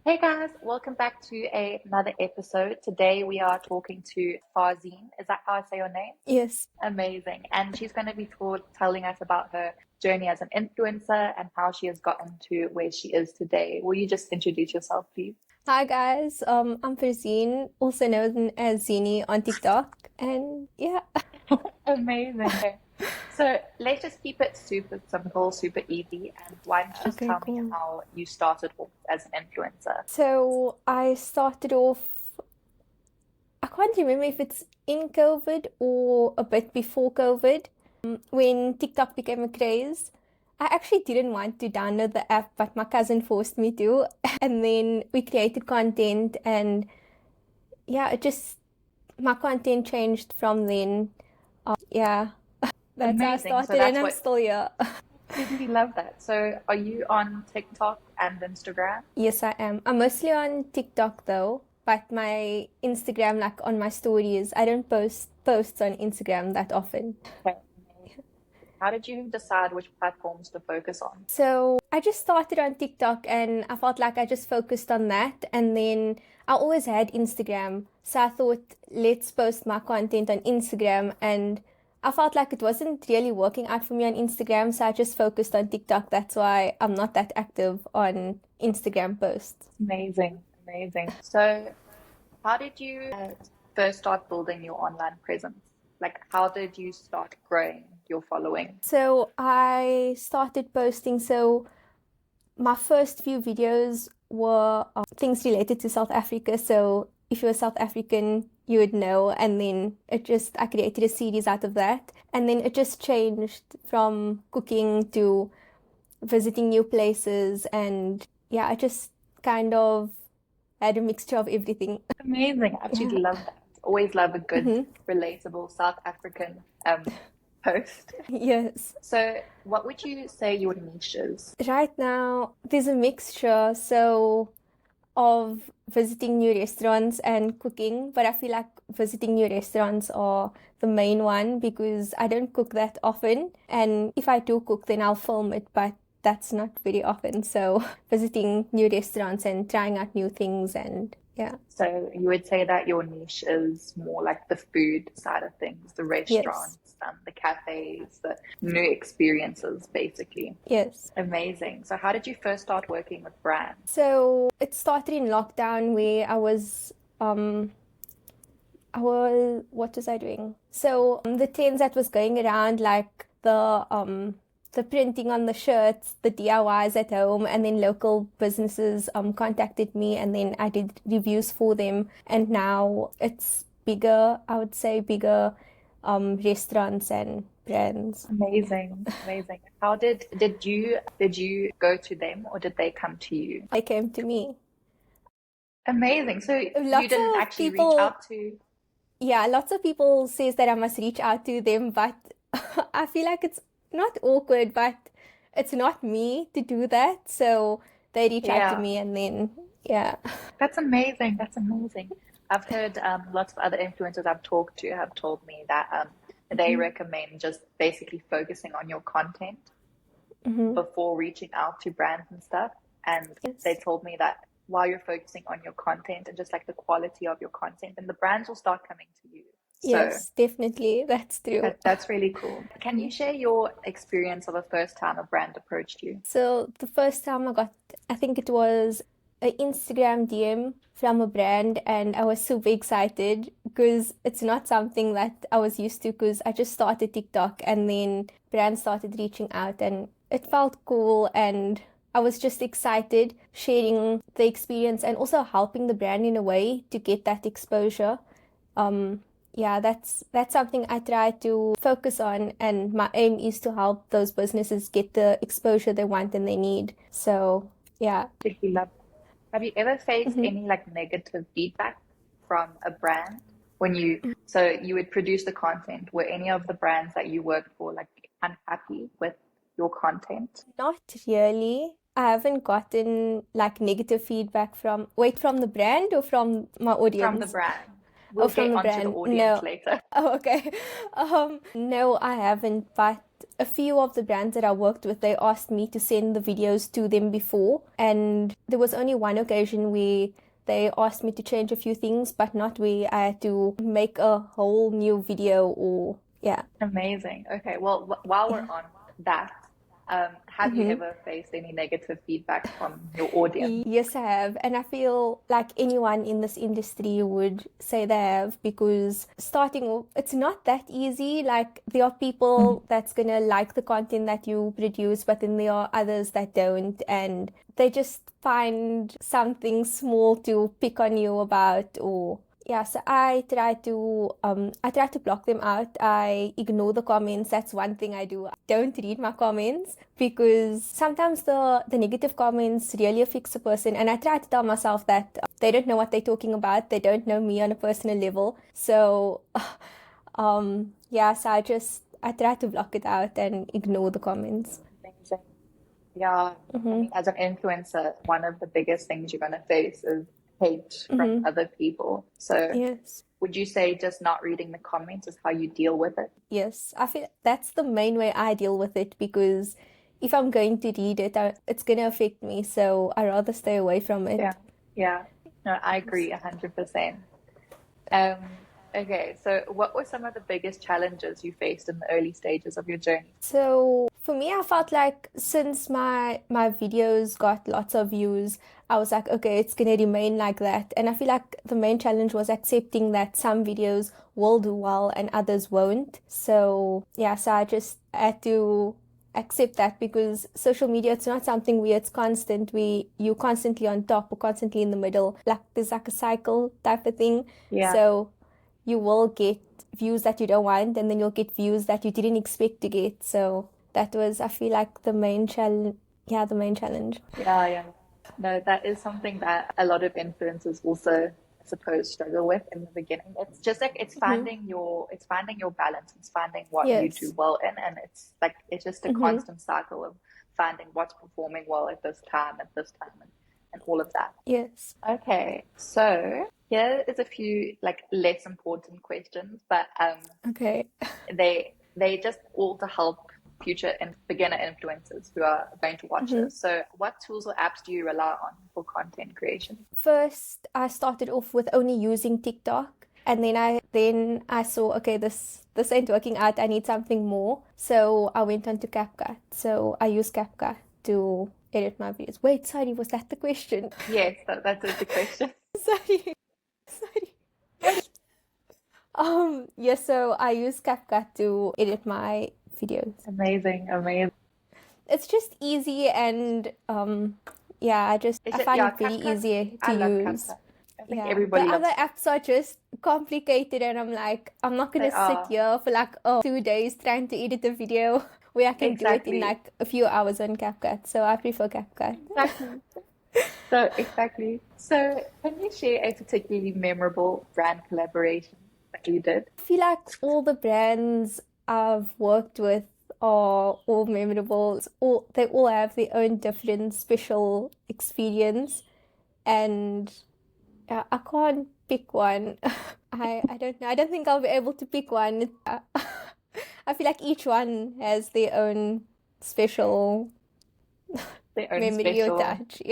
Hey guys, welcome back to another episode. Today we are talking to Farzeen. Is that how I say your name? Yes. Amazing. And she's going to be telling us about her journey as an influencer and how she has gotten to where she is today. Will you just introduce yourself, please? Hi guys. I'm Farzeen, also known as Zini on TikTok. And yeah. Amazing. Okay. So let's just keep it super simple, super easy. And why don't you just Okay, tell me cool. how you started off as an influencer? So I started off, I can't remember if it's in COVID or a bit before COVID, when TikTok became a craze. I actually didn't want to download the app, but my cousin forced me to. And then we created content, and yeah, my content changed from then. Yeah, that's how I Amazing. So started, and that's I'm what still here. absolutely love that. So are you on TikTok and Instagram? Yes, I am. I'm mostly on TikTok though, but my Instagram, like on my stories, I don't post posts on Instagram that often. Okay, amazing. How did you decide which platforms to focus on? So I just started on TikTok and I felt like I just focused on that. And then I always had Instagram. So I thought, let's post my content on Instagram. And I felt like it wasn't really working out for me on Instagram. So I just focused on TikTok. That's why I'm not that active on Instagram posts. Amazing, amazing. So, how did you first start building your online presence? Like, how did you start growing your following? So I started posting. So my first few videos were things related to South Africa. So if you're South African, you would know. And then I created a series out of that. And then it just changed from cooking to visiting new places. And yeah, I just kind of had a mixture of everything. Amazing. I Yeah. absolutely love that. Always love a good, Hmm. relatable South African post. Yes. So, what would you say your niche is? Right now, there's a mixture. So of visiting new restaurants and cooking, but I feel like visiting new restaurants are the main one because I don't cook that often. And if I do cook, then I'll film it, but that's not very often. So visiting new restaurants and trying out new things and yeah. So you would say that your niche is more like the food side of things, the Yes. restaurants, the cafes, the new experiences, basically. Yes. Amazing. So how did you first start working with brands? So it started in lockdown where what was I doing? So the trends that was going around, like the printing on the shirts, the DIYs at home, and then local businesses contacted me, and then I did reviews for them. And now it's bigger, I would say, bigger restaurants and brands. Amazing, amazing. How did you go to them or did they come to you? They came to me. Amazing. So you Lots didn't of actually reach people, out to, yeah, lots of people says that I must reach out to them, but I feel like it's not awkward, but it's not me to do that. So they reach out to yeah, me and then, yeah. that's amazing. That's amazing. I've heard lots of other influencers I've talked to have told me that they Hmm. recommend just basically focusing on your content Hmm. before reaching out to brands and stuff. And they Yes. told me that while you're focusing on your content and just like the quality of your content, and the brands will start coming to you. So Yes, definitely. That's true. that's really cool. Can you Mhm. share your experience of a first time a brand approached you? So the first time I think it was an Instagram DM from a brand, and I was super excited because it's not something that I was used to because I just started TikTok and then brands started reaching out and it felt cool and I was just excited sharing the experience and also helping the brand in a way to get that exposure. Yeah, that's something I try to focus on, and my aim is to help those businesses get the exposure they want and they need. So, yeah. Particularly love that. Have you ever faced Hmm. any like negative feedback from a brand when you would produce the content? Were any of the brands that you worked for like unhappy with your content Not really. I haven't gotten like negative feedback from the brand or from my from the audience. brand? Oh, We'll from get the onto the brand? audience No. later. Oh, okay. No, I haven't, but a few of the brands that I worked with, they asked me to send the videos to them before, and there was only one occasion where they asked me to change a few things, but not where I had to make a whole new video or yeah. Amazing. Okay, well, while we're Yeah. on that, have you Mm-hmm. ever faced any negative feedback from your audience? Yes, I have. And I feel like anyone in this industry would say they have because starting off, it's not that easy. Like, there are Mhm. people that's gonna like the content that you produce, but then there are others that don't, and they just find something small to pick on you about or yeah, so I try to block them out. I ignore the comments. That's one thing I do. I don't read my comments because sometimes the negative comments really affects a person, and I try to tell myself that they don't know what they're talking about. They don't know me on a personal level. So yeah, so I try to block it out and ignore the comments. Amazing. Yeah, I Mm-hmm. mean, as an influencer, one of the biggest things you're going to face is hate from Mm-hmm. other people. So, Yes. would you say just not reading the comments is how you deal with it? Yes, I feel that's the main way I deal with it because if I'm going to read it, it's going to affect me. So I rather stay away from Yeah, it. yeah. No, I Yes. agree 100%. Okay, so what were some of the biggest challenges you faced in the early stages of your journey? So for me, I felt like since my videos got lots of views, I was like, okay, it's gonna remain like that. And I feel like the main challenge was accepting that some videos will do well and others won't. So yeah, so I just had to accept that because social media, it's not something where it's constant, where you constantly on top or constantly in the middle. Like there's like a cycle type of thing. Yeah, So you will get views that you don't want, and then you'll get views that you didn't expect to get. So that was, I feel like, the main challenge. Yeah, the main challenge. yeah, yeah. No, that is something that a lot of influencers also, I suppose, struggle with in the beginning. It's just like Hmm. it's finding your balance, it's finding what you do Yes. well in, and it's like it's just a Hmm. constant cycle of finding what's performing well at this time, and all of that. Yes. Okay, so here is a few like less important questions, but Okay. they just all to help future and beginner influencers who are going to watch Hmm. this. So, what tools or apps do you rely on for content creation? First, I started off with only using TikTok, and then I saw, okay, this ain't working out. I need something more. So I went on to CapCut. So I use CapCut to edit my videos. Wait, sorry, was that the question? Yes, that is the question. Sorry. Sorry. Yes, so I use CapCut to edit my videos. Amazing, amazing. It's just easy and yeah, I Is it find yeah, it very CapCut? easy to I love use. CapCut. I think Yeah, the everybody other loves apps are just complicated, and I'm like, I'm not they gonna sit are here for like 2 days trying to edit a video where I can do it in exactly like a few hours on CapCut. So I prefer CapCut. exactly. So exactly. So can you share a particularly memorable brand collaboration that you did? I feel like all the brands I've worked with are all memorable. They all have their own different special experience, and I can't pick one. I don't know. I don't think I'll be able to pick one. I feel like each one has their own special Their own memory or special touch.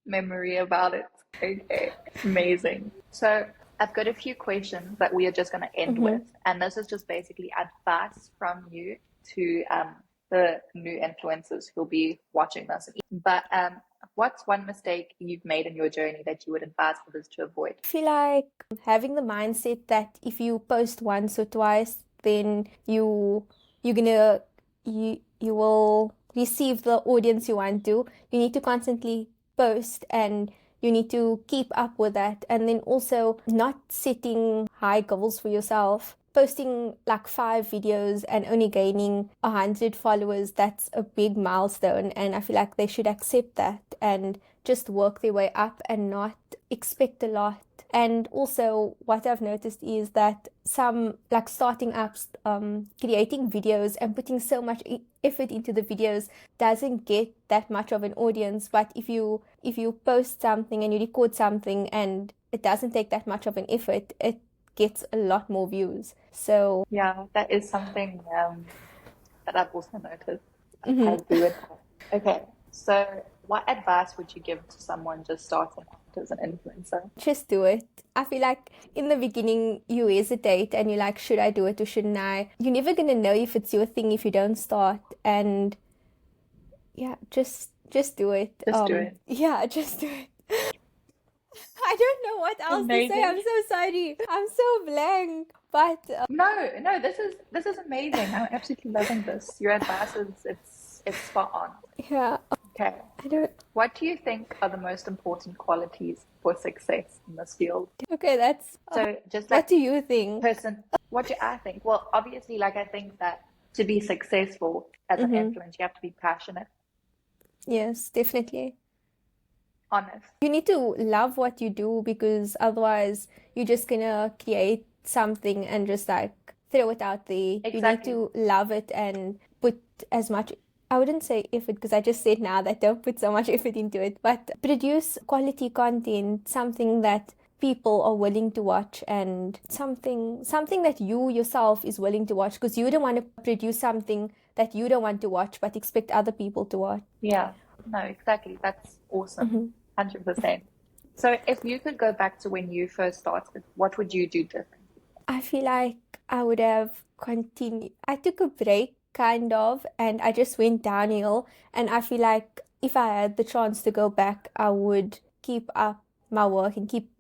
memory about it. Okay, amazing. So I've got a few questions that we are just going to end Mm-hmm. with, and this is just basically advice from you to the new influencers who'll be watching this. But what's one mistake you've made in your journey that you would advise others to avoid? I feel like having the mindset that if you post once or twice, then you're gonna you will receive the audience you want to. You need to constantly post and you need to keep up with that. And then also not setting high goals for yourself. Posting like 5 videos and only gaining 100 followers, that's a big milestone. And I feel like they should accept that and just work their way up and not expect a lot. And also, what I've noticed is that some like starting apps, creating videos and putting so much effort into the videos doesn't get that much of an audience. But if you post something and you record something and it doesn't take that much of an effort, it gets a lot more views. So, Yeah, that is something that I've also noticed. I mhm. agree with that. Okay, so what advice would you give to someone just starting out as an influencer? Just do it. I feel like in the beginning you hesitate and you're like, should I do it or shouldn't I? You're never gonna know if it's your thing if you don't start. And yeah, just do it. Just do it. Yeah, just do it. I don't know what else to say. Amazing. I'm so sorry. I'm so blank. But No, no, this is amazing. I'm absolutely loving this. Your advice is it's spot on. yeah, Okay. I don't. What do you think are the most important qualities for success in this field? Okay, that's. So just What like do you think? person, what do I think? Well, obviously, like I think that to be successful as an Mm-hmm. influencer, you have to be passionate, Yes, definitely. honest. You need to love what you do because otherwise you're just gonna create something and just like throw it out there. You need Exactly. to love it and put as much, I wouldn't say effort because I just said now that don't put so much effort into it, but produce quality content, something that people are willing to watch and something that you yourself is willing to watch because you don't want to produce something that you don't want to watch but expect other people to watch. Yeah. No, exactly. That's awesome. Mhm. 100%. So if you could go back to when you first started, what would you do different? I feel like I would have continued. I took a break kind of and I just went downhill. And I feel like if I had the chance to go back, I would keep up my work and keep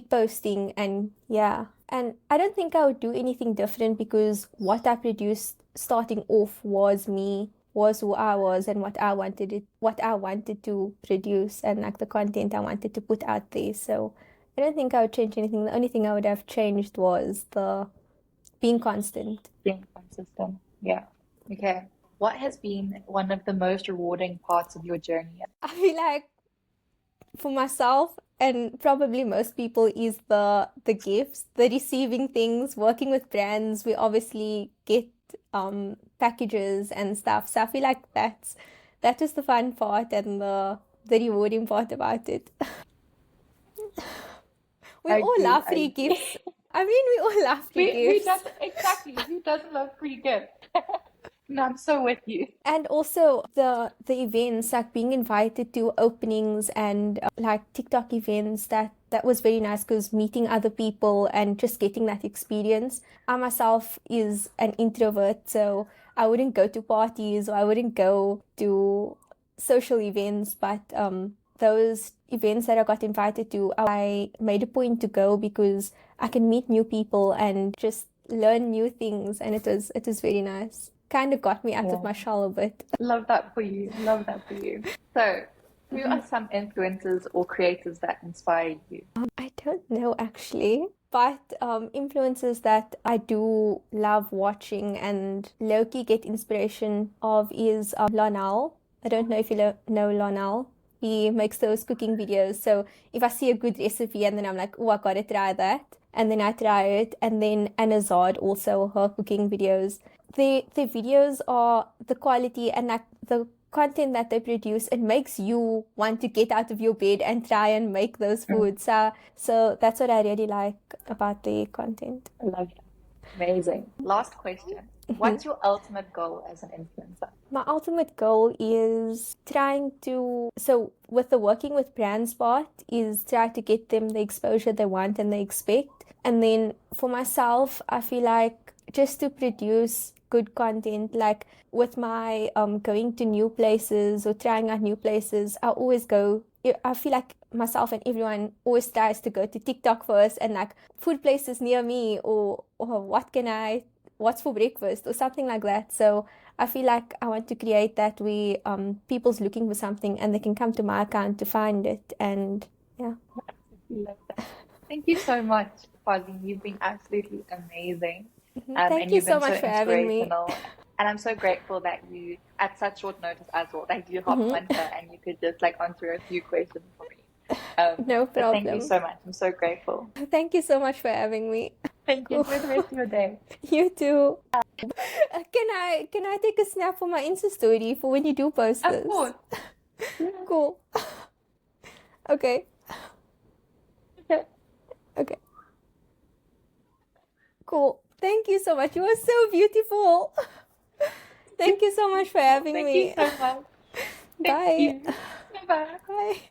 posting and yeah. And I don't think I would do anything different because what I produced starting off was me, was who I was and what I wanted to produce and like the content I wanted to put out there. So I don't think I would change anything. The only thing I would have changed was the being constant. Being consistent. Yeah. Okay. What has been one of the most rewarding parts of your journey? I feel like for myself and probably most people is the gifts, the receiving things, working with brands. We obviously get packages and stuff. So I feel like that is the fun part and the rewarding part about it. We I all agree. love I free agree. gifts. I mean, we all love free We gifts. doesn't exactly. Who doesn't love free gifts? No, I'm so with you. And also the events, like being invited to openings and like TikTok events, that was very nice because meeting other people and just getting that experience. I myself is an introvert, so I wouldn't go to parties or I wouldn't go to social events, but those events that I got invited to, I made a point to go because I can meet new people and just learn new things, and it was very nice. Kind of got me out of Yeah. my shell a bit. Love that for you. Love that for you. So, who Mhm. are some influencers or creators that inspire you? I don't know actually, but influencers that I do love watching and low-key get inspiration of is Lonal. I don't know if you know Lonal. He makes those cooking videos. So if I see a good recipe and then I'm like, oh, I gotta try that. And then I try it. And then Anna Zard also, her cooking videos. The videos are the quality and like the content that they produce, it makes you want to get out of your bed and try and make those Mm, foods. So that's what I really like about the content. I love that. Amazing. Last question. What's your ultimate goal as an influencer? My ultimate goal is trying to, so with the working with brands part, is try to get them the exposure they want and they expect. And then for myself, I feel like just to produce good content, like with my going to new places or trying out new places, I feel like myself and everyone always tries to go to TikTok first and like food places near me or what's for breakfast or something like that. So I feel like I want to create that way people's looking for something and they can come to my account to find it. And yeah. Love that. Thank you so much, Farzeen. You've been absolutely amazing. Thank And you you've so been so much for having me. inspirational. And I'm so grateful that you, at such short notice as well, that you hopped Mhm. on here and you could just like answer a few questions for me. No But thank you problem. so much. I'm so grateful. Thank you so much for having me. Thank you. Cool. Enjoy the rest of your day. You too. Can I take a snap for my Insta story for when you do post Of this? course. Yeah. Cool. Okay. Okay. Okay. Cool. Thank you so much. You were so beautiful. Thank you so much for having Thank me. you so much. Thank Bye. you. Bye. Bye.